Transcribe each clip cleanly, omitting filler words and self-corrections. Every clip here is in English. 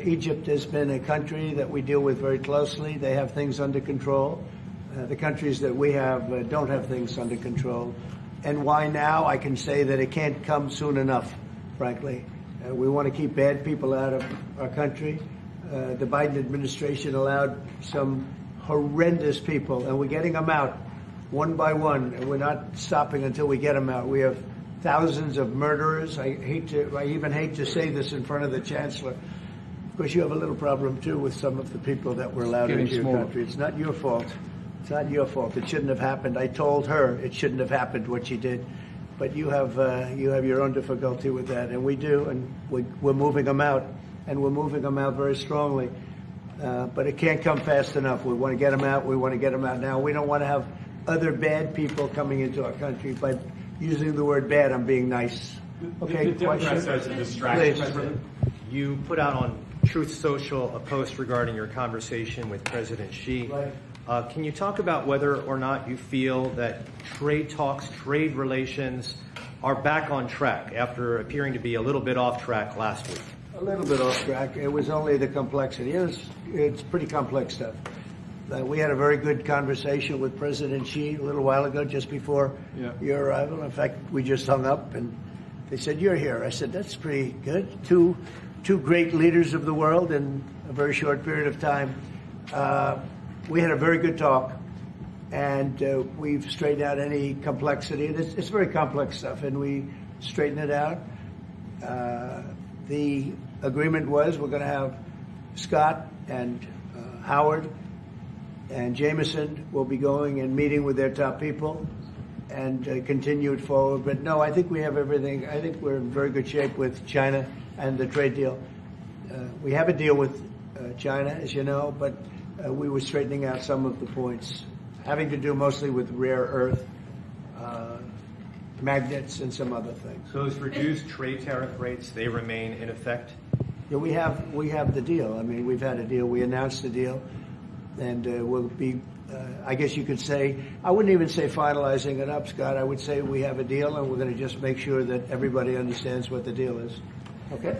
Egypt has been a country that we deal with very closely. They have things under control. The countries that we have don't have things under control. And why now? I can say that it can't come soon enough, frankly. We want to keep bad people out of our country. The Biden administration allowed some horrendous people, and we're getting them out one by one, and we're not stopping until we get them out. We have thousands of murderers. I even hate to say this in front of the Chancellor. Of course, you have a little problem, too, with some of the people that were allowed into your country. It's not your fault. It's not your fault. It shouldn't have happened. I told her it shouldn't have happened, what she did. But you have your own difficulty with that, and we do, and we're moving them out, and we're moving them out very strongly. But it can't come fast enough. We want to get them out. We want to get them out now. We don't want to have other bad people coming into our country. By using the word bad, I'm being nice. Okay, question? You put out on Truth Social a post regarding your conversation with President Xi. Right. Can you talk about whether or not you feel that trade talks, trade relations are back on track after appearing to be a little bit off track last week? A little bit off track. It was only the complexity. It's pretty complex stuff. We had a very good conversation with President Xi a little while ago, just before your arrival. In fact, we just hung up, and they said, "You're here." I said, "That's pretty good." Two great leaders of the world in a very short period of time. We had a very good talk, and we've straightened out any complexity. It's very complex stuff, and we straightened it out. The agreement was we're going to have Scott and Howard and Jameson will be going and meeting with their top people and continue it forward. But no, I think we have everything. I think we're in very good shape with China and the trade deal. We have a deal with China, as you know, but we were straightening out some of the points, having to do mostly with rare earth, magnets, and some other things. So those reduced trade tariff rates, they remain in effect? Yeah, we have the deal. I mean, we've had a deal. We announced the deal, and we'll be, I guess you could say, I wouldn't even say finalizing it up, Scott. I would say we have a deal, and we're going to just make sure that everybody understands what the deal is. Okay?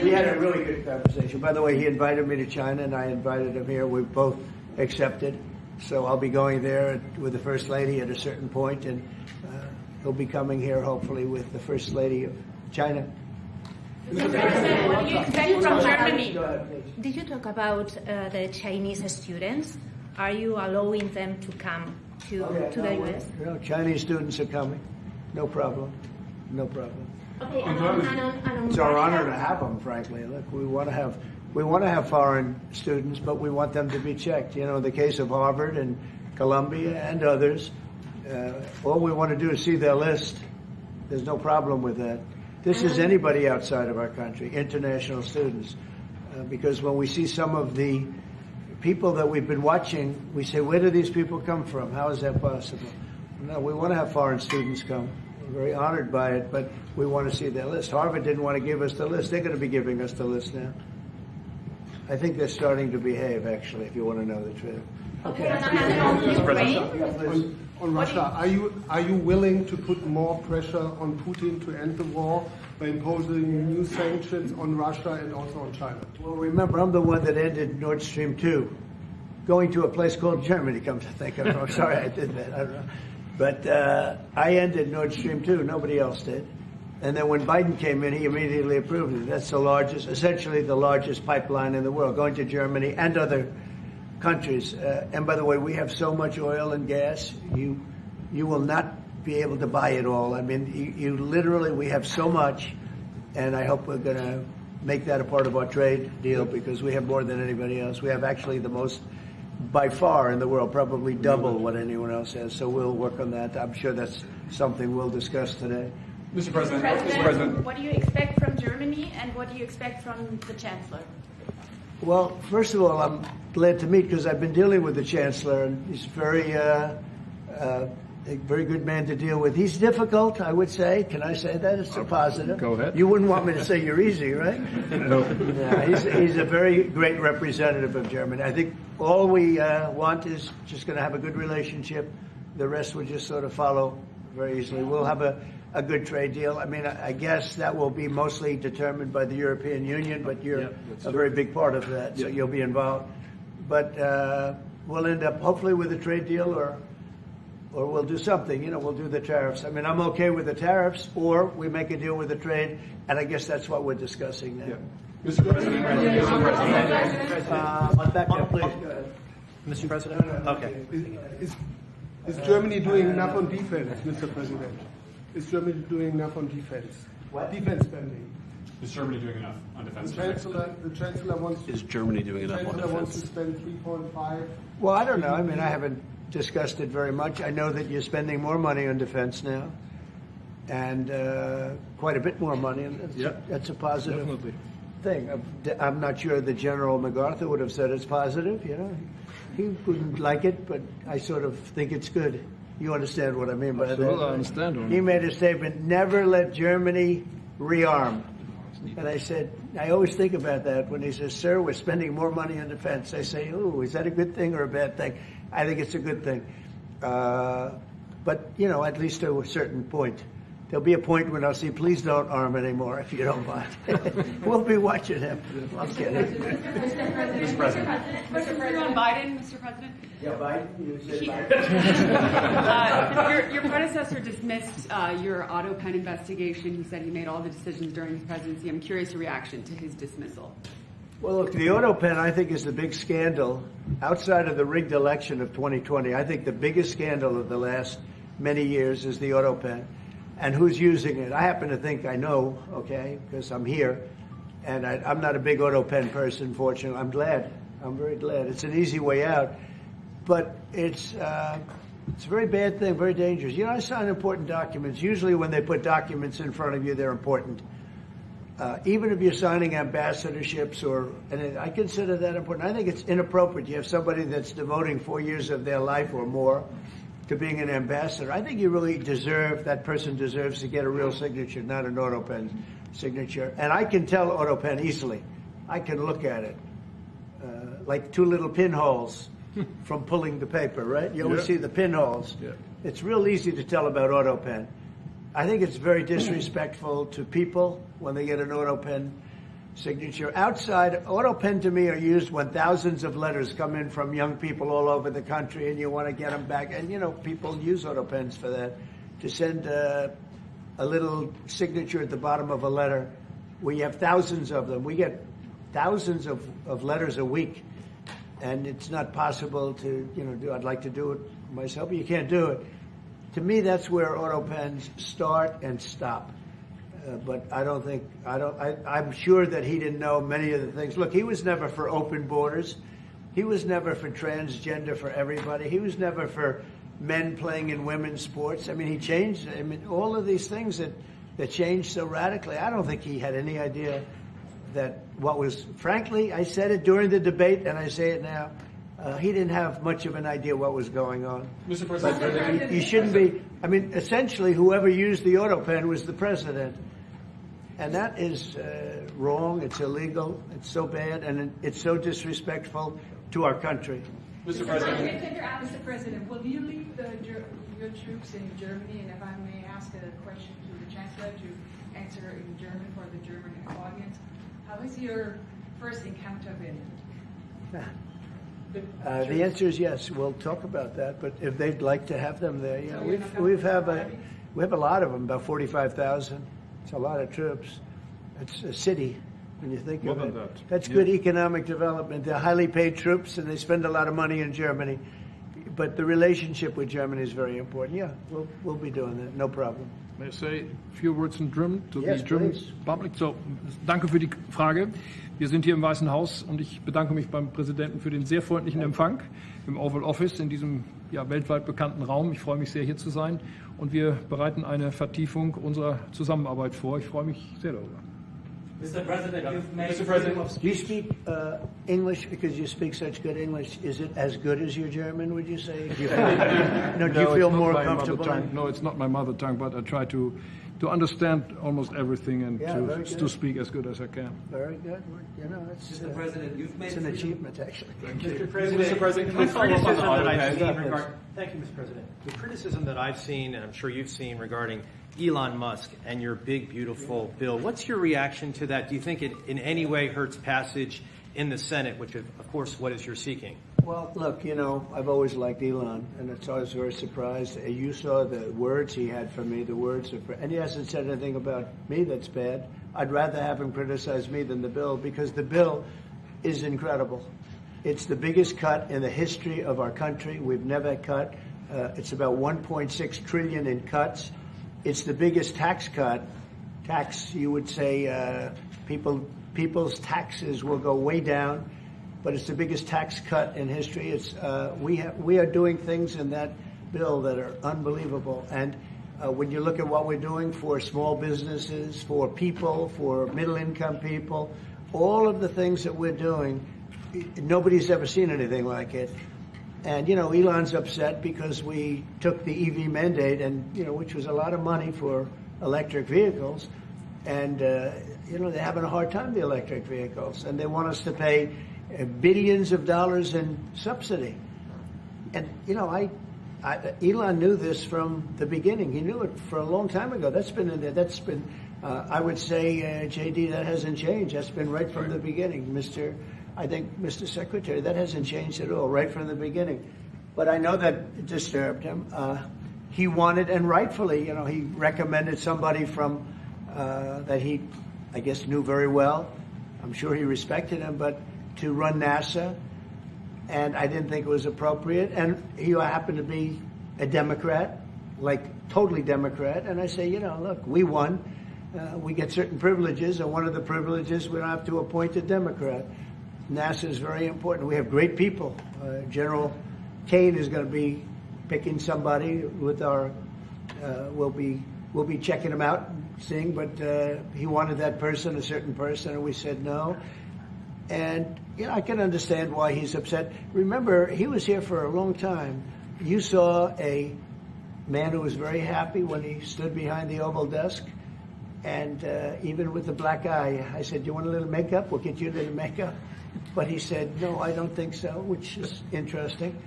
We had a really good conversation. By the way, he invited me to China, and I invited him here. We've both accepted. So I'll be going there with the First Lady at a certain point, and he'll be coming here, hopefully, with the First Lady of China. Mr. President, what do you expect from Germany? Did you talk about the Chinese students? Are you allowing them to come to the U.S.? No, Chinese students are coming. No problem. No problem. Okay, It's our honor to have them, frankly. Look, we want to have foreign students, but we want them to be checked. You know, in the case of Harvard and Columbia and others, all we want to do is see their list. There's no problem with that. This is anybody outside of our country, international students, because when we see some of the people that we've been watching, we say, where do these people come from? How is that possible? No, we want to have foreign students come. We're very honored by it, but we want to see their list. Harvard didn't want to give us the list. They're going to be giving us the list now. I think they're starting to behave, actually, if you want to know the truth. Okay. On Russia, are you willing to put more pressure on Putin to end the war by imposing new sanctions on Russia and also on China? Well, remember, I'm the one that ended Nord Stream 2, going to a place called Germany, come to think of it. I'm sorry I did that. I don't know. But I ended Nord Stream 2. Nobody else did. And then when Biden came in, he immediately approved it. That's the largest, essentially the largest pipeline in the world, going to Germany and other countries. And by the way, we have so much oil and gas, you will not be able to buy it all. I mean, you literally, we have so much, and I hope we're going to make that a part of our trade deal because we have more than anybody else. We have actually the most by far in the world, probably double what anyone else has. So we'll work on that. I'm sure that's something we'll discuss today. Mr. President, what do you expect from Germany and what do you expect from the Chancellor? Well, first of all, I'm glad to meet because I've been dealing with the Chancellor, and he's a very good man to deal with. He's difficult, I would say. Can I say that? It's a positive. Go ahead. You wouldn't want me to say you're easy, right? No. Yeah, he's a very great representative of Germany. I think all we want is just going to have a good relationship. The rest will just sort of follow very easily. We'll have a good trade deal. I mean, I guess that will be mostly determined by the European Union, but you're a very big part of that, so you'll be involved. But we'll end up hopefully with a trade deal, or we'll do something. You know, we'll do the tariffs. I mean, I'm okay with the tariffs, or we make a deal with the trade, and I guess that's what we're discussing now. Mr. President. Back there, please. Go ahead. Mr. President? Okay. Is Germany doing enough on defense, Mr. President? Is Germany doing enough on defense? What? Defense spending. Is Germany doing enough on defense? The Chancellor wants to. Is Germany doing enough on Chancellor wants to defense? spend 3.5. Well, I don't know. I mean, I haven't discussed it very much. I know that you're spending more money on defense now, and quite a bit more money, and that's a positive thing. I'm not sure that General MacArthur would have said it's positive. You know, he wouldn't like it, but I sort of think it's good. You understand what I mean by that? I understand. He made a statement: "Never let Germany rearm." And I said, I always think about that when he says, "Sir, we're spending more money on defense." I say, "Ooh, is that a good thing or a bad thing?" I think it's a good thing. But, you know, at least to a certain point. There'll be a point when I'll say, "Please don't arm anymore, if you don't mind." We'll be watching him. I'm kidding. Mr. President. On Biden, Mr. President. Yeah, Biden. You said Biden. Your predecessor dismissed your auto pen investigation. He said he made all the decisions during his presidency. I'm curious your reaction to his dismissal. Well, look, the auto pen, I think, is the big scandal outside of the rigged election of 2020. I think the biggest scandal of the last many years is the auto pen. And who's using it? I happen to think I know, okay, because I'm here. And I'm not a big auto pen person, fortunately. I'm glad. I'm very glad. It's an easy way out. But it's a very bad thing, very dangerous. You know, I sign important documents. Usually when they put documents in front of you, they're important. Even if you're signing ambassadorships, and I consider that important. I think it's inappropriate. You have somebody that's devoting 4 years of their life or more to being an ambassador. I think you really that person deserves to get a real signature, not an auto pen signature. And I can tell auto pen easily. I can look at it. Like two little pinholes from pulling the paper, right? You always see the pinholes. Yeah. It's real easy to tell about auto pen. I think it's very disrespectful to people when they get an auto pen signature. Outside, auto pen to me are used when thousands of letters come in from young people all over the country and you want to get them back. And, you know, people use auto pens for that, to send a little signature at the bottom of a letter. We have thousands of them. We get thousands of letters a week. And it's not possible to, you know, I'd like to do it myself, but you can't do it. To me, that's where auto pens start and stop. But I'm sure that he didn't know many of the things. Look, he was never for open borders. He was never for transgender for everybody. He was never for men playing in women's sports. I mean, he changed. I mean, all of these things that changed so radically. I don't think he had any idea that what was, frankly, I said it during the debate and I say it now, he didn't have much of an idea what was going on. Mr. President. You shouldn't be, I mean, essentially whoever used the auto pen was the president. And that is wrong, it's illegal, it's so bad, and it's so disrespectful to our country. Mr. President. Mr. President, will you lead your troops in Germany? And if I may ask a question to the Chancellor to answer in German for the German audience, how has your first encounter been? The answer is yes. We'll talk about that. But if they'd like to have them there, yeah, we have a lot of them, about 45,000. It's a lot of troops. It's a city when you think of it. That's good economic development. They're highly paid troops, and they spend a lot of money in Germany. But the relationship with Germany is very important. Yeah, we'll be doing that. No problem. May I say a few words in German to yes, the German please. public? So, danke für die Frage. Wir sind hier im Weißen Haus und ich bedanke mich beim Präsidenten für den sehr freundlichen Empfang im Oval Office in diesem weltweit bekannten Raum. Ich freue mich sehr, hier zu sein und wir bereiten eine Vertiefung unserer Zusammenarbeit vor. Ich freue mich sehr darüber. Mr. President, you've made Mr. President. Do you speak English because you speak such good English? Is it as good as your German, would you say? Do you feel more comfortable? No, it's not my mother tongue, but I try to understand almost everything and to speak as good as I can. Very good. You know, Mr. President, you've made it's an achievement, actually. Mr. President, can I follow up on the auto pen? Thank you, Mr. President. The criticism that I've seen, and I'm sure you've seen, regarding Elon Musk and your big, beautiful bill. What's your reaction to that? Do you think it in any way hurts passage in the Senate, which, of course, what is you're seeking? Well, look, you know, I've always liked Elon, and it's always very surprised. You saw the words he had for me, the words of, and he hasn't said anything about me that's bad. I'd rather have him criticize me than the bill, because the bill is incredible. It's the biggest cut in the history of our country. We've never cut. It's about 1.6 trillion in cuts. It's the biggest tax cut. You would say, people's taxes will go way down, but it's the biggest tax cut in history. It's we are doing things in that bill that are unbelievable. And when you look at what we're doing for small businesses, for people, for middle-income people, all of the things that we're doing, nobody's ever seen anything like it. And, you know, Elon's upset because we took the EV mandate, and, you know, which was a lot of money for electric vehicles. And, you know, they're having a hard time, the electric vehicles. And they want us to pay billions of dollars in subsidy. And, you know, Elon knew this from the beginning. He knew it for a long time ago. That's been in there. That's been, I would say, JD, that hasn't changed. That's been right from the beginning, Mr. Secretary, that hasn't changed at all, right from the beginning. But I know that disturbed him. He wanted, and rightfully, you know, he recommended somebody from that he, I guess, knew very well. I'm sure he respected him, but to run NASA, and I didn't think it was appropriate. And he happened to be a Democrat, like totally Democrat. And I say, you know, look, we won. We get certain privileges, and one of the privileges, we don't have to appoint a Democrat. NASA is very important. We have great people. General Kane is going to be picking somebody with our. We'll be checking him out, seeing. But he wanted that person, a certain person, and we said no. And you know, I can understand why he's upset. Remember, he was here for a long time. You saw a man who was very happy when he stood behind the Oval desk, and even with the black eye, I said, "Do you want a little makeup? We'll get you a little makeup." But he said, no, I don't think so, which is interesting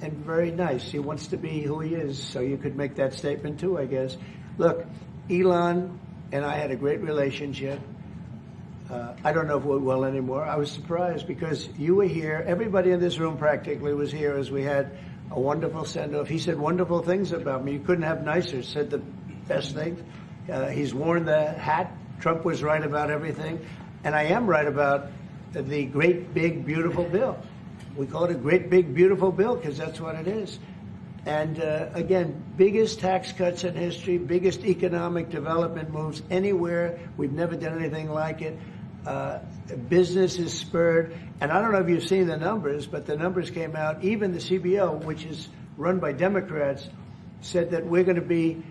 and very nice. He wants to be who he is, so you could make that statement too, I guess. Look, Elon and I had a great relationship. I don't know if we're well anymore. I was surprised because you were here. Everybody in this room practically was here as we had a wonderful send-off. He said wonderful things about me. You couldn't have nicer, said the best things. He's worn the hat. Trump was right about everything. And I am right about the great, big, beautiful bill. We call it a great, big, beautiful bill because that's what it is. And again, biggest tax cuts in history, biggest economic development moves anywhere. We've never done anything like it. Business is spurred. And I don't know if you've seen the numbers, but the numbers came out. Even the CBO, which is run by Democrats, said that we're going to be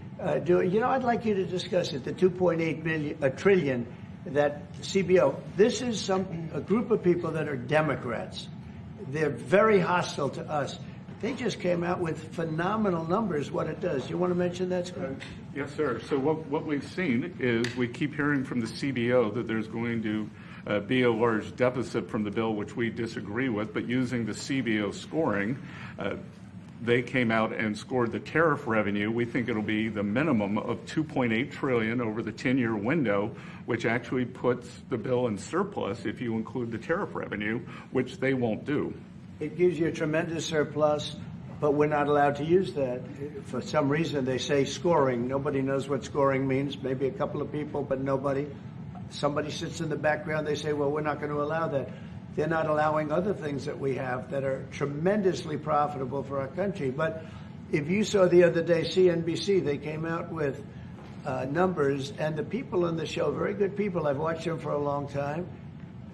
doing, you know, I'd like you to discuss it, the $2.8 trillion that CBO, this is a group of people that are Democrats. They're very hostile to us. They just came out with phenomenal numbers, what it does. You want to mention that, Scott? Yes, sir. So what we've seen is we keep hearing from the CBO that there's going to be a large deficit from the bill, which we disagree with, but using the CBO scoring, they came out and scored the tariff revenue. We think it'll be the minimum of $2.8 trillion over the 10-year window, which actually puts the bill in surplus if you include the tariff revenue, which they won't do. It gives you a tremendous surplus, but we're not allowed to use that. For some reason, they say scoring. Nobody knows what scoring means. Maybe a couple of people, but nobody. Somebody sits in the background. They say, well, we're not going to allow that. They're not allowing other things that we have that are tremendously profitable for our country. But if you saw the other day, CNBC, they came out with numbers, and the people on the show, very good people, I've watched them for a long time,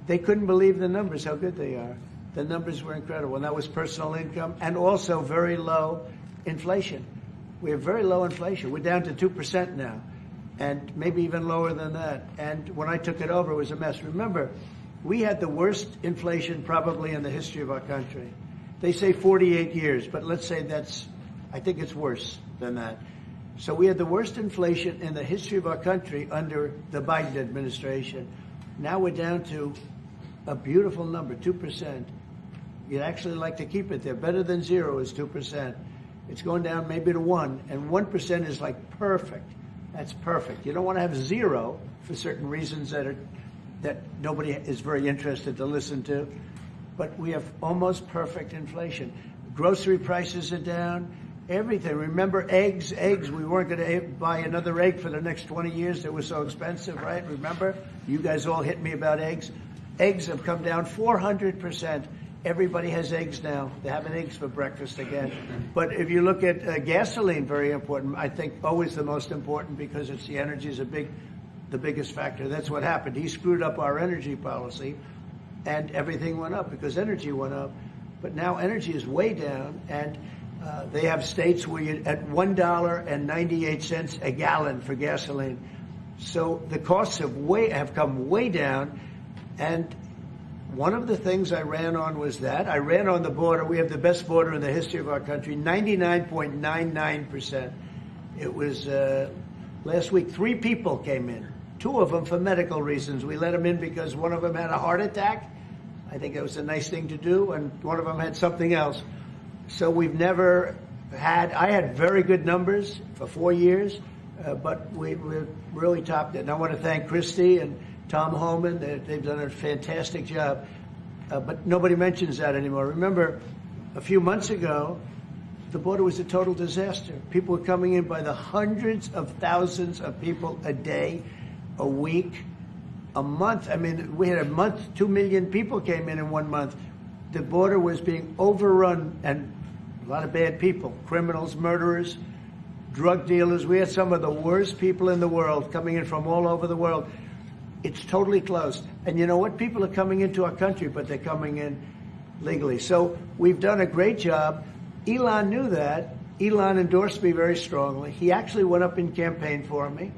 they couldn't believe the numbers, how good they are. The numbers were incredible, and that was personal income and also very low inflation. We have very low inflation. We're down to 2% now, and maybe even lower than that. And when I took it over, it was a mess. Remember, we had the worst inflation probably in the history of our country. They say 48 years, but let's say I think it's worse than that. So we had the worst inflation in the history of our country under the Biden administration. Now we're down to a beautiful number, 2%. You'd actually like to keep it there. Better than zero is 2%. It's going down maybe to 1%, and 1% is like perfect. That's perfect. You don't want to have zero for certain reasons that nobody is very interested to listen to. But we have almost perfect inflation. Grocery prices are down. Everything. Remember eggs? Eggs. We weren't going to buy another egg for the next 20 years. They were so expensive, right? Remember? You guys all hit me about eggs. Eggs have come down 400%. Everybody has eggs now. They're having eggs for breakfast again. But if you look at gasoline, very important. I think always the most important because it's the energy is the biggest factor. That's what happened. He screwed up our energy policy, and everything went up because energy went up. But now energy is way down, and they have states where you're at $1.98 a gallon for gasoline. So the costs have come way down, and one of the things I ran on was that. I ran on the border. We have the best border in the history of our country, 99.99%. It was last week, 3 people came in, 2 of them for medical reasons. We let them in because one of them had a heart attack. I think it was a nice thing to do, and one of them had something else. So we've never had, I had very good numbers for 4 years, but we really topped it. And I want to thank Christie and Tom Homan. They've done a fantastic job. But nobody mentions that anymore. Remember, a few months ago, the border was a total disaster. People were coming in by the hundreds of thousands of people a day, a week, a month. I mean, we had a month, 2 million people came in 1 month. The border was being overrun, and a lot of bad people, criminals, murderers, drug dealers. We had some of the worst people in the world coming in from all over the world. It's totally closed. And you know what? People are coming into our country, but they're coming in legally. So we've done a great job. Elon knew that. Elon endorsed me very strongly. He actually went up in campaign for me.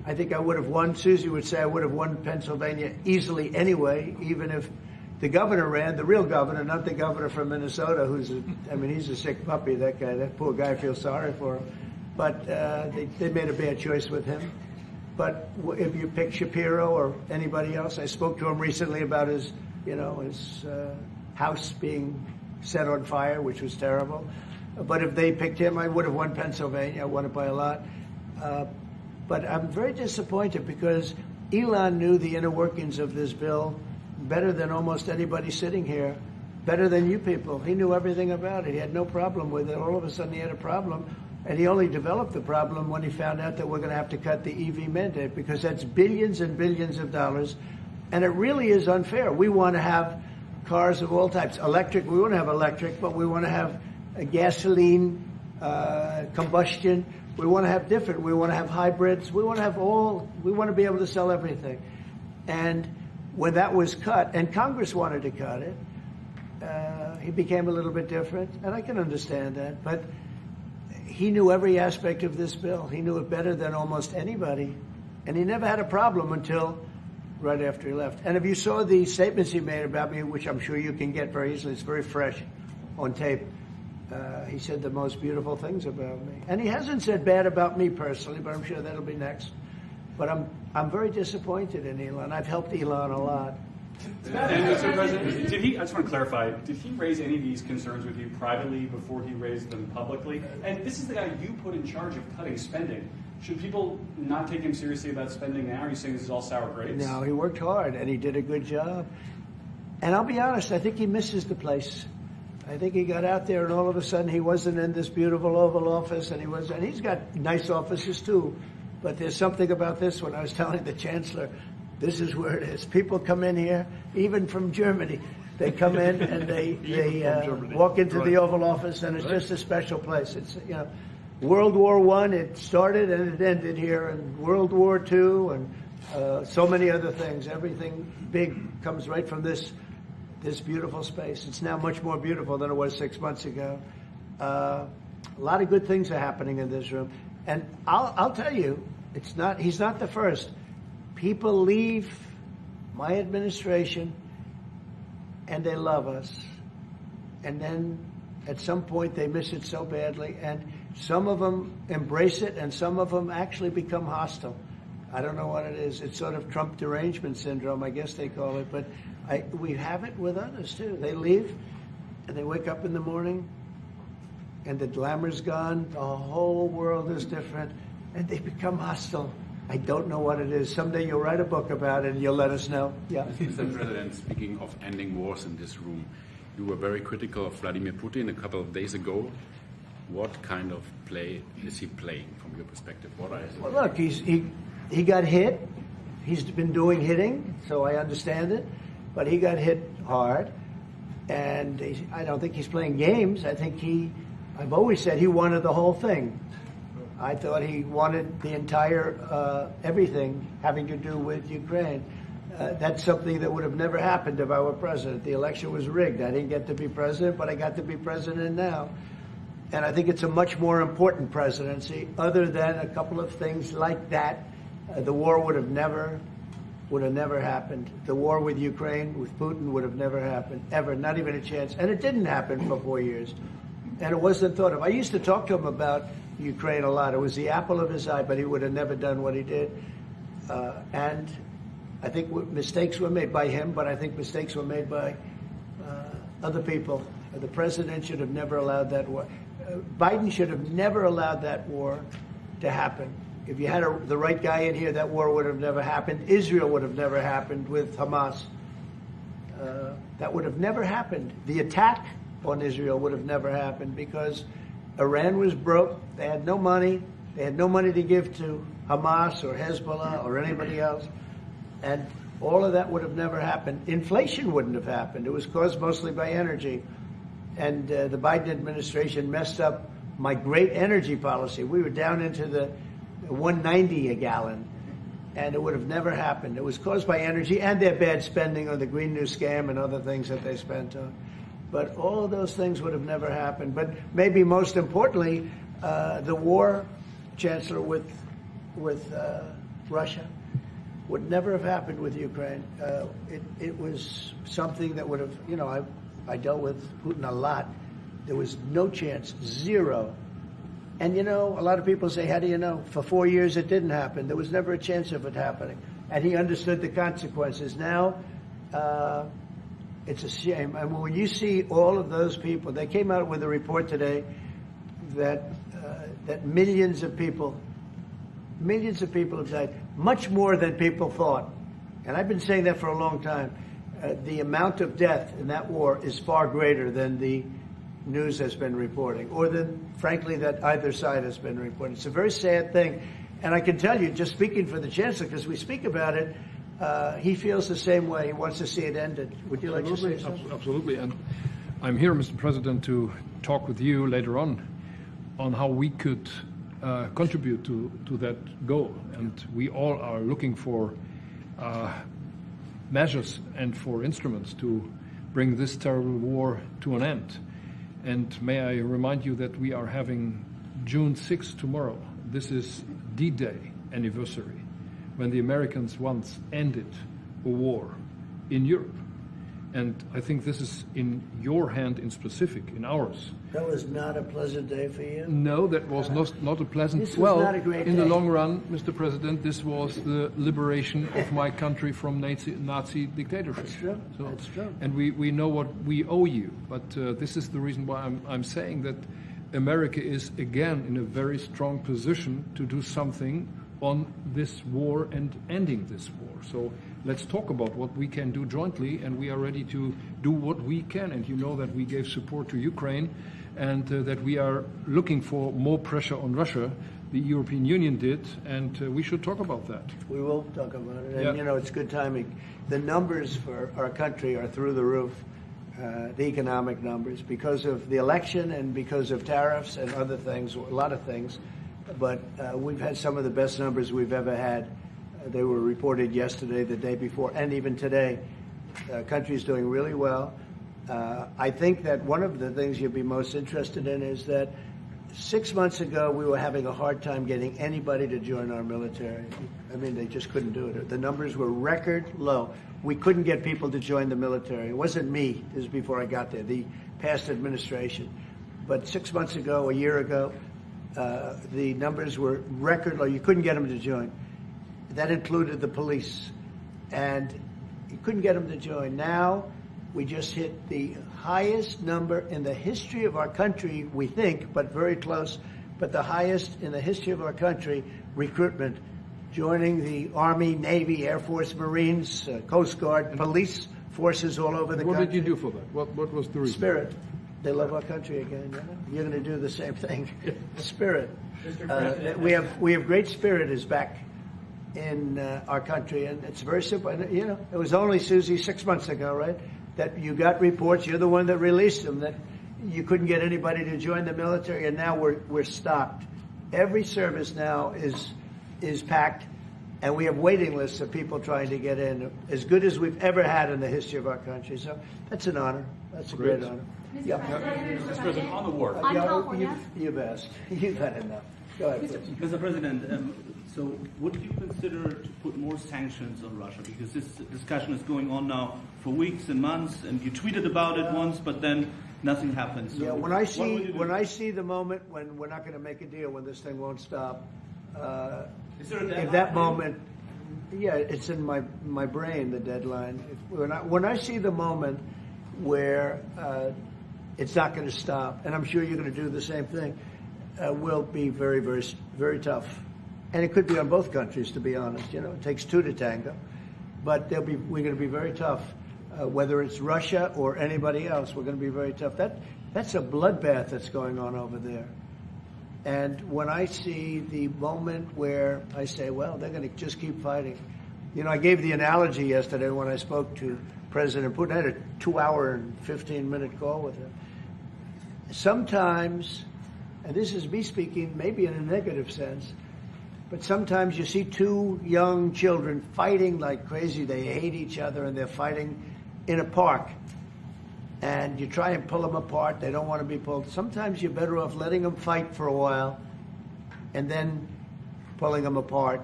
I think I would have won. Susie would say I would have won Pennsylvania easily anyway, even if the governor ran, the real governor, not the governor from Minnesota, he's a sick puppy, that guy. That poor guy, I feel sorry for him. But they made a bad choice with him. But if you pick Shapiro or anybody else, I spoke to him recently about his house being set on fire, which was terrible. But if they picked him, I would have won Pennsylvania. I won it by a lot. But I'm very disappointed because Elon knew the inner workings of this bill better than almost anybody sitting here, better than you people. He knew everything about it. He had no problem with it. All of a sudden he had a problem. And he only developed the problem when he found out that we're going to have to cut the EV mandate because that's billions and billions of dollars. And it really is unfair. We want to have cars of all types. Electric, we want to have electric, but we want to have a gasoline, combustion. We want to have different. We want to have hybrids. We want to have we want to be able to sell everything. And when that was cut, and Congress wanted to cut it, he became a little bit different. And I can understand that. But he knew every aspect of this bill. He knew it better than almost anybody. And he never had a problem until right after he left. And if you saw the statements he made about me, which I'm sure you can get very easily, it's very fresh on tape, he said the most beautiful things about me. And he hasn't said bad about me personally, but I'm sure that'll be next. But I'm very disappointed in Elon. I've helped Elon a lot. And Mr. President, I just want to clarify, did he raise any of these concerns with you privately before he raised them publicly? And this is the guy you put in charge of cutting spending. Should people not take him seriously about spending now? Are you saying this is all sour grapes? No, he worked hard, and he did a good job. And I'll be honest, I think he misses the place. I think he got out there, and all of a sudden he wasn't in this beautiful Oval Office, and he's got nice offices too. But there's something about this one. I was telling the Chancellor, this is where it is. People come in here, even from Germany. They come in and they walk into the Oval Office, and it's just a special place. It's World War I, it started and it ended here, and World War II, and so many other things. Everything big comes right from this beautiful space. It's now much more beautiful than it was 6 months ago. A lot of good things are happening in this room, and I'll tell you, he's not the first. People leave my administration and they love us. And then at some point they miss it so badly. And some of them embrace it and some of them actually become hostile. I don't know what it is. It's sort of Trump derangement syndrome, I guess they call it. But we have it with others too. They leave and they wake up in the morning and the glamour's gone. The whole world is different. and they become hostile. I don't know what it is. Someday you'll write a book about it and you'll let us know. Yeah. Mr. President, speaking of ending wars in this room, you were very critical of Vladimir Putin a couple of days ago. What kind of play is he playing from your perspective? What are his Well, look, he got hit. He's been doing hitting, so I understand it. But he got hit hard, and I don't think he's playing games. I think I've always said he wanted the whole thing. I thought he wanted the entire everything having to do with Ukraine. That's something that would have never happened if I were president. The election was rigged. I didn't get to be president, but I got to be president now. And I think it's a much more important presidency. Other than a couple of things like that, the war would have never happened. The war with Ukraine, with Putin, would have never happened, ever, not even a chance. And it didn't happen for 4 years. And it wasn't thought of. I used to talk to him about Ukraine a lot. It was the apple of his eye, but he would have never done what he did. And I think mistakes were made by him, but I think mistakes were made by other people. The president should have never allowed that war. Biden should have never allowed that war to happen. If you had the right guy in here, that war would have never happened. Israel would have never happened with Hamas. That would have never happened. The attack on Israel would have never happened because Iran was broke. They had no money. They had no money to give to Hamas or Hezbollah or anybody else. And all of that would have never happened. Inflation wouldn't have happened. It was caused mostly by energy. And the Biden administration messed up my great energy policy. We were down into the $1.90 a gallon, and it would have never happened. It was caused by energy and their bad spending on the Green New Scam and other things that they spent on. But all of those things would have never happened. But maybe most importantly, the war, Chancellor, with Russia would never have happened with Ukraine. It was something that would have, I dealt with Putin a lot. There was no chance, zero. And, a lot of people say, how do you know? For 4 years it didn't happen. There was never a chance of it happening. And he understood the consequences. Now, it's a shame. And when you see all of those people, they came out with a report today that millions of people have died, much more than people thought. And I've been saying that for a long time. The amount of death in that war is far greater than the news has been reporting, or than, frankly, that either side has been reporting. It's a very sad thing. And I can tell you, just speaking for the Chancellor, because we speak about it, he feels the same way. He wants to see it ended. Would you like to say something? Absolutely. And I'm here, Mr. President, to talk with you later on how we could contribute to that goal. And we all are looking for measures and for instruments to bring this terrible war to an end. And may I remind you that we are having June 6th tomorrow. This is D-Day anniversary, when the Americans once ended a war in Europe. And I think this is in your hand in specific, in ours. That was not a pleasant day for you? No, that was not a pleasant. This was not a great in day. the long run, Mr. President, this was the liberation of my country from Nazi dictatorship. That's true. That's true. And we know what we owe you. But this is the reason why I'm saying that America is again in a very strong position to do something on this war and ending this war. So let's talk about what we can do jointly, and we are ready to do what we can. And you know that we gave support to Ukraine, and that we are looking for more pressure on Russia. The European Union did, and we should talk about that. We will talk about it. And, Yeah. it's good timing. The numbers for our country are through the roof, the economic numbers, because of the election and because of tariffs and other things, a lot of things. But we've had some of the best numbers we've ever had. They were reported yesterday, the day before, and even today. The country's doing really well. I think that one of the things you'd be most interested in is that 6 months ago, we were having a hard time getting anybody to join our military. I mean, they just couldn't do it. The numbers were record low. We couldn't get people to join the military. It wasn't me. This is before I got there, the past administration. But 6 months ago, a year ago, the numbers were record low. You couldn't get them to join. That included the police. And you couldn't get them to join. Now, we just hit the highest number in the history of our country, we think, but very close, but the highest in the history of our country, recruitment, joining the Army, Navy, Air Force, Marines, Coast Guard, police forces all over the country. What did you do for that? What was the reason? Spirit. They love our country again. You know? You're going to do the same thing. Spirit. We have great spirit is back in our country, and it's very simple. And, you know, it was only, Susie, 6 months ago, right, that you got reports. You're the one that released them that you couldn't get anybody to join the military, and now we're stocked. Every service now is packed, and we have waiting lists of people trying to get in, as good as we've ever had in the history of our country. So that's an honor. That's a great honor. Mr. President, on the war. You've asked. You've had enough. Go ahead. Mr. President, so would you consider to put more sanctions on Russia? Because this discussion is going on now for weeks and months, and you tweeted about it once, but then nothing happens. So yeah, when I see the moment when we're not going to make a deal, when this thing won't stop, is there a deadline? if that moment, yeah, it's in my brain, the deadline. When I see the moment where it's not going to stop, and I'm sure you're going to do the same thing, will be very, very, very tough. And it could be on both countries, to be honest. You know, it takes two to tango. But we're going to be very tough. Whether it's Russia or anybody else, we're going to be very tough. That's a bloodbath that's going on over there. And when I see the moment where I say, well, they're going to just keep fighting. You know, I gave the analogy yesterday when I spoke to President Putin. I had a 2-hour and 15-minute call with him. Sometimes, and this is me speaking maybe in a negative sense, but sometimes you see two young children fighting like crazy. They hate each other, and they're fighting in a park. And you try and pull them apart. They don't want to be pulled. Sometimes you're better off letting them fight for a while and then pulling them apart.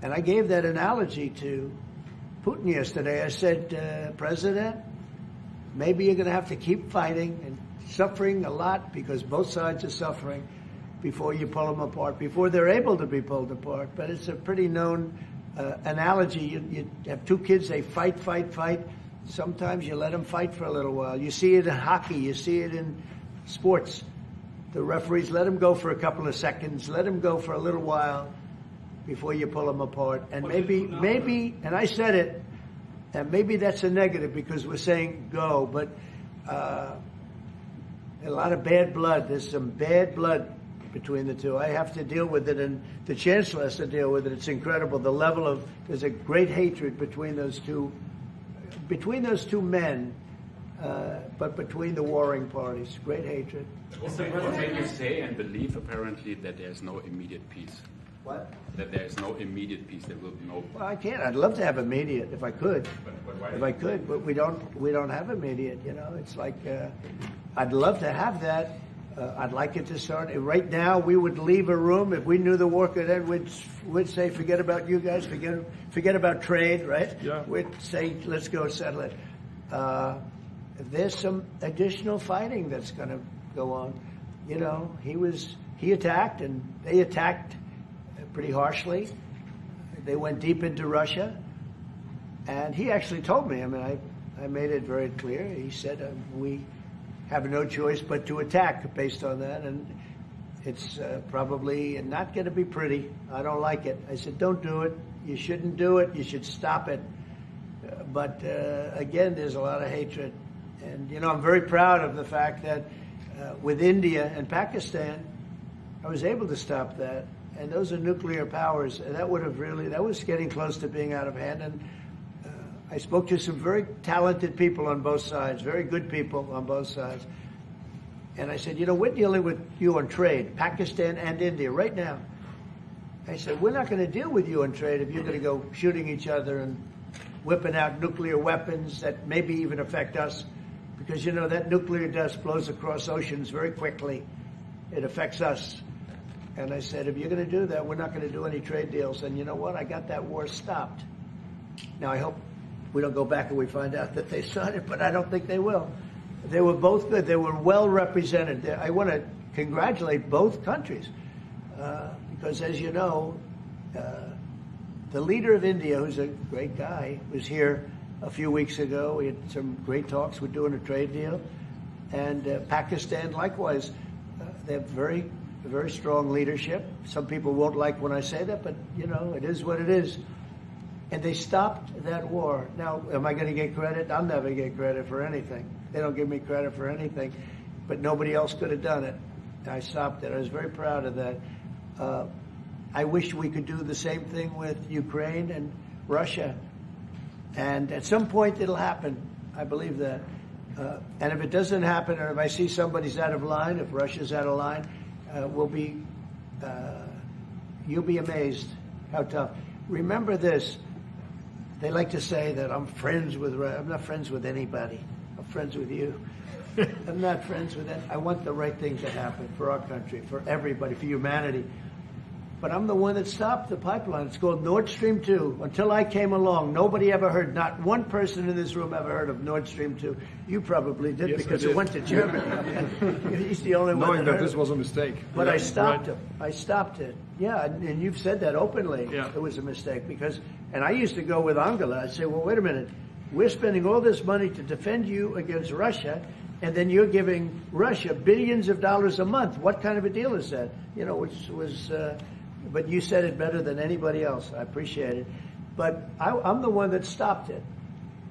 And I gave that analogy to Putin yesterday. I said, President, maybe you're going to have to keep fighting and suffering a lot, because both sides are suffering, before you pull them apart, before they're able to be pulled apart. But it's a pretty known analogy. You have two kids, they fight. Sometimes you let them fight for a little while. You see it in hockey. You see it in sports. The referees let them go for a couple of seconds, let them go for a little while before you pull them apart. And maybe, and I said it, and maybe that's a negative because we're saying go, but a lot of bad blood. There's some bad blood between the two. I have to deal with it, and the Chancellor has to deal with it. It's incredible. The level of, there's a great hatred between those two men, but between the warring parties. Great hatred. What made you say and believe, apparently, that there's no immediate peace? What? That there's no immediate peace. There will be no. Well, I can't. I'd love to have immediate if I could. But we don't have immediate. You know, it's like I'd love to have that. I'd like it to start. Right now, we would leave a room if we knew the war could end. We'd say, forget about you guys. Forget about trade. Right? Yeah. We'd say, let's go settle it. There's some additional fighting that's going to go on. You know, he attacked, and they attacked pretty harshly. They went deep into Russia, and he actually told me. I mean, I made it very clear. He said we have no choice but to attack based on that, and it's probably not going to be pretty. I don't like it. I said, don't do it. You shouldn't do it. You should stop it. But again, there's a lot of hatred, and you know, I'm very proud of the fact that with India and Pakistan, I was able to stop that. And those are nuclear powers, and that was getting close to being out of hand. And I spoke to some very talented people on both sides, very good people on both sides. And I said, you know, we're dealing with you on trade, Pakistan and India, right now. I said, we're not going to deal with you on trade if you're going to go shooting each other and whipping out nuclear weapons that maybe even affect us. Because, you know, that nuclear dust blows across oceans very quickly. It affects us. And I said, if you're going to do that, we're not going to do any trade deals. And you know what? I got that war stopped. Now, I hope we don't go back and we find out that they signed it, but I don't think they will. They were both good. They were well represented. I want to congratulate both countries because, as you know, the leader of India, who's a great guy, was here a few weeks ago. We had some great talks. We're doing a trade deal. And Pakistan, likewise, they're very very strong leadership. Some people won't like when I say that, but, you know, it is what it is. And they stopped that war. Now, am I going to get credit? I'll never get credit for anything. They don't give me credit for anything. But nobody else could have done it. I stopped it. I was very proud of that. I wish we could do the same thing with Ukraine and Russia. And at some point it'll happen. I believe that. And if it doesn't happen, or if I see somebody's out of line, if Russia's out of line, you'll be amazed how tough. Remember this. They like to say that I'm friends with Russia. I'm not friends with anybody. I'm friends with you. I'm not friends with that. I want the right thing to happen for our country, for everybody, for humanity. But I'm the one that stopped the pipeline. It's called Nord Stream 2. Until I came along, nobody ever heard, not one person in this room ever heard of Nord Stream 2. You probably did, because it went to Germany. He's the only one Knowing that heard this was a mistake. But I stopped him. I stopped it. Yeah, and you've said that openly. Yeah. It was a mistake because, and I used to go with Angela. I'd say, well, wait a minute. We're spending all this money to defend you against Russia, and then you're giving Russia billions of dollars a month. What kind of a deal is that? You know, which was, but you said it better than anybody else. I appreciate it. But I'm the one that stopped it.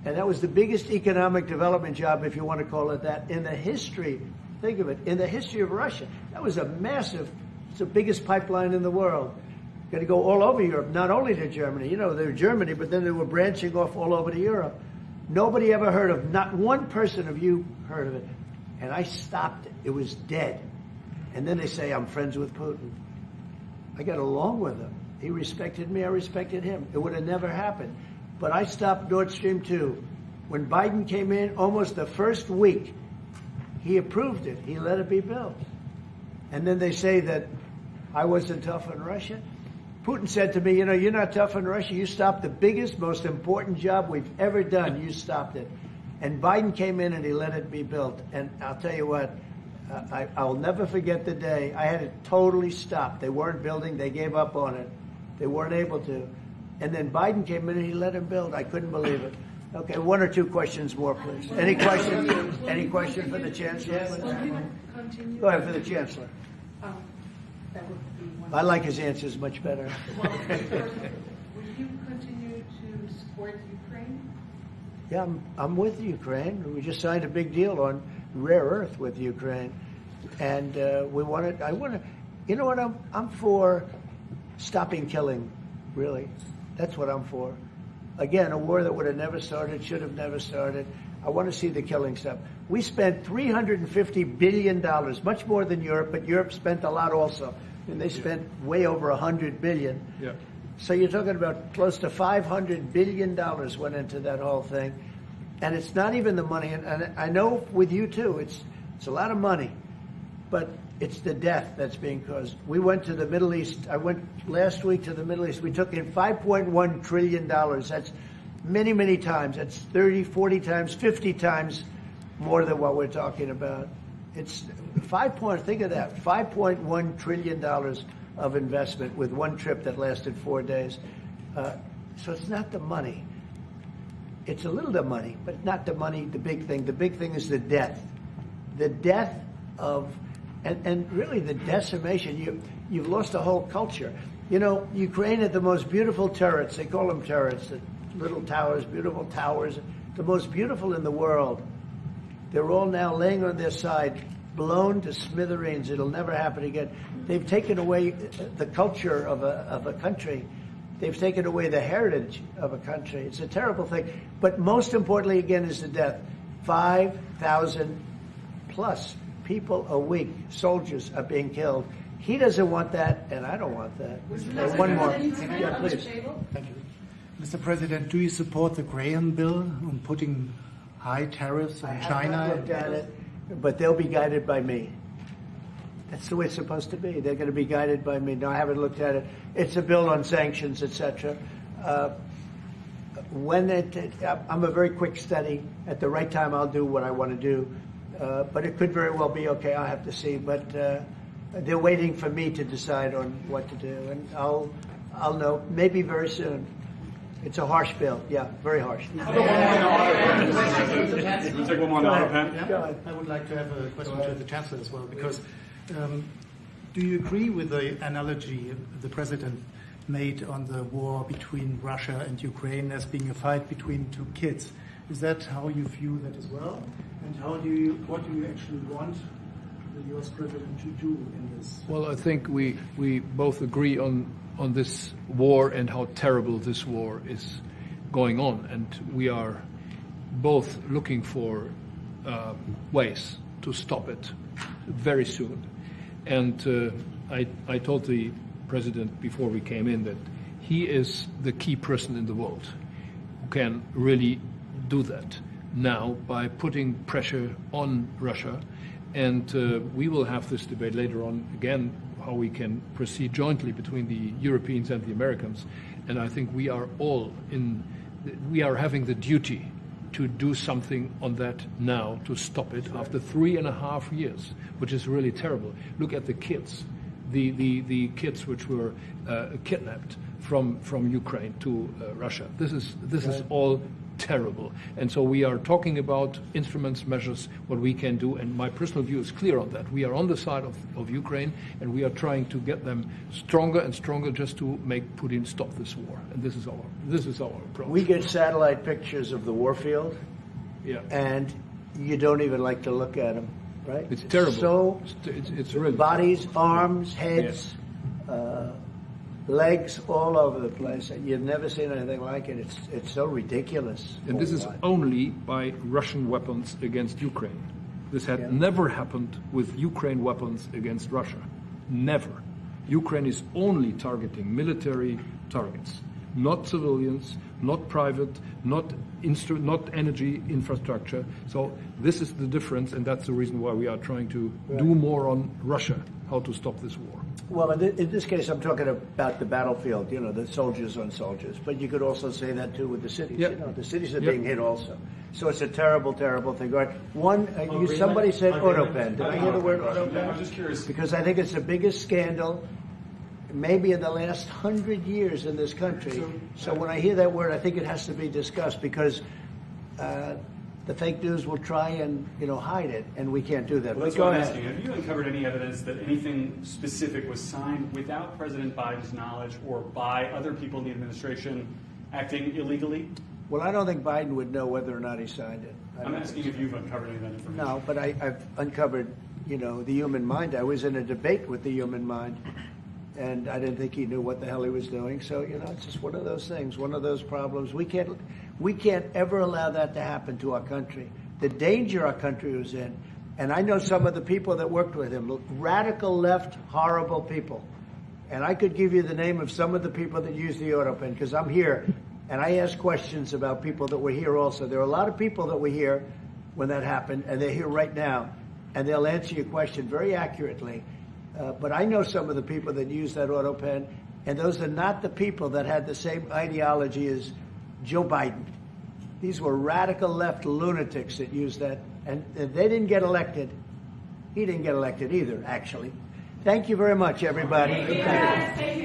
And that was the biggest economic development job, if you want to call it that, in the history, think of it, in the history of Russia. That was a massive, it's the biggest pipeline in the world. Going to go all over Europe, not only to Germany. You know, they were Germany, but then they were branching off all over to Europe. Nobody ever heard of, not one person of you heard of it. And I stopped it. It was dead. And then they say, I'm friends with Putin. I got along with him. He respected me, I respected him. It would have never happened. But I stopped Nord Stream 2. When Biden came in, almost the first week, he approved it. He let it be built. And then they say that I wasn't tough on Russia. Putin said to me, you know, you're not tough on Russia. You stopped the biggest, most important job we've ever done. You stopped it. And Biden came in and he let it be built. And I'll tell you what, I'll never forget the day. I had it totally stopped. They weren't building. They gave up on it. They weren't able to. And then Biden came in and he let him build. I couldn't believe it. Okay, one or two questions more, please. Any questions? Any question for the Chancellor? Go ahead, for the Chancellor. That would be one. I like his answers much better. Will you continue to support Ukraine? Yeah, I'm with Ukraine. We just signed a big deal on rare earth with Ukraine, and we want to. I want to. You know what? I'm for stopping killing. Really, that's what I'm for. Again, a war that would have never started, should have never started. I want to see the killing stop. We spent $350 billion, much more than Europe, but Europe spent a lot also. And they spent way over $100 billion. Yeah. So you're talking about close to $500 billion went into that whole thing. And it's not even the money. And I know with you too, it's a lot of money. But it's the death that's being caused. We went to the Middle East. I went last week to the Middle East. We took in $5.1 trillion. That's many, many times. That's 30, 40 times, 50 times more than what we're talking about. It's think of that, $5.1 trillion of investment with one trip that lasted 4 days. So it's not the money. It's a little the money, but not the money, the big thing. The big thing is the death. The death of, and really the decimation. You've lost a whole culture. You know, Ukraine had the most beautiful turrets. They call them turrets, the little towers, beautiful towers, the most beautiful in the world. They're all now laying on their side, blown to smithereens. It'll never happen again. They've taken away the culture of a country. They've taken away the heritage of a country. It's a terrible thing. But most importantly, again, is the death. 5,000 plus people a week, soldiers, are being killed. He doesn't want that, and I don't want that. One more. Yeah, please. Thank you. Mr. President, do you support the Graham bill on putting high tariffs on China? I haven't looked at it, but they'll be guided by me. That's the way it's supposed to be. They're going to be guided by me. No, I haven't looked at it. It's a bill on sanctions, etc. I'm a very quick study. At the right time, I'll do what I want to do. But it could very well be okay. I'll have to see. But they're waiting for me to decide on what to do, and I'll know maybe very soon. It's a harsh bill. Yeah, very harsh. We'll take one more on the auto pen. I would like to have a question to the Chancellor as well, because Do you agree with the analogy the President made on the war between Russia and Ukraine as being a fight between two kids? Is that how you view that as well? And what do you actually want the U.S. President to do in this? Well, I think we both agree on this war and how terrible this war is going on. And we are both looking for ways to stop it very soon. And I told the President before we came in that he is the key person in the world who can really do that now by putting pressure on Russia. And we will have this debate later on again, how we can proceed jointly between the Europeans and the Americans. And I think we are having the duty to do something on that now to stop it after 3.5 years, which is really terrible. Look at the kids, the kids which were kidnapped from Ukraine to Russia. This is all terrible. And so we are talking about instruments, measures, what we can do. And my personal view is clear on that. We are on the side of Ukraine, and we are trying to get them stronger and stronger just to make Putin stop this war. And this is our approach. We get satellite pictures of the war field, and you don't even like to look at them, right? It's terrible. So it's really bodies, arms, heads, legs all over the place. You've never seen anything like it. It's so ridiculous. And this is only by Russian weapons against Ukraine. This had never happened with Ukraine weapons against Russia. Never. Ukraine is only targeting military targets, not civilians, not private, not energy infrastructure. So this is the difference, and that's the reason why we are trying to do more on Russia, how to stop this war. Well, in this case, I'm talking about the battlefield, the soldiers on soldiers. But you could also say that, too, with the cities. The cities are being hit also. So it's a terrible, terrible thing. All right. Somebody said autopen. Did I hear the word autopen? I'm just curious. Because I think it's the biggest scandal maybe in the last 100 years in this country. So when I hear that word, I think it has to be discussed because the fake news will try and hide it, and we can't do that. Well, that's what I'm asking. Have you uncovered any evidence that anything specific was signed without President Biden's knowledge or by other people in the administration acting illegally? Well, I don't think Biden would know whether or not he signed it. I'm asking if you've uncovered any of that information. No, but I've uncovered, the human mind. I was in a debate with the human mind, and I didn't think he knew what the hell he was doing. So, it's just one of those things, one of those problems. We can't ever allow that to happen to our country. The danger our country was in, and I know some of the people that worked with him, radical left, horrible people. And I could give you the name of some of the people that used the autopen, because I'm here, and I ask questions about people that were here also. There are a lot of people that were here when that happened, and they're here right now, and they'll answer your question very accurately. But I know some of the people that use that autopen, and those are not the people that had the same ideology as Joe Biden. These were radical left lunatics that used that, and they didn't get elected. He didn't get elected either, actually. Thank you very much, everybody. Thank you.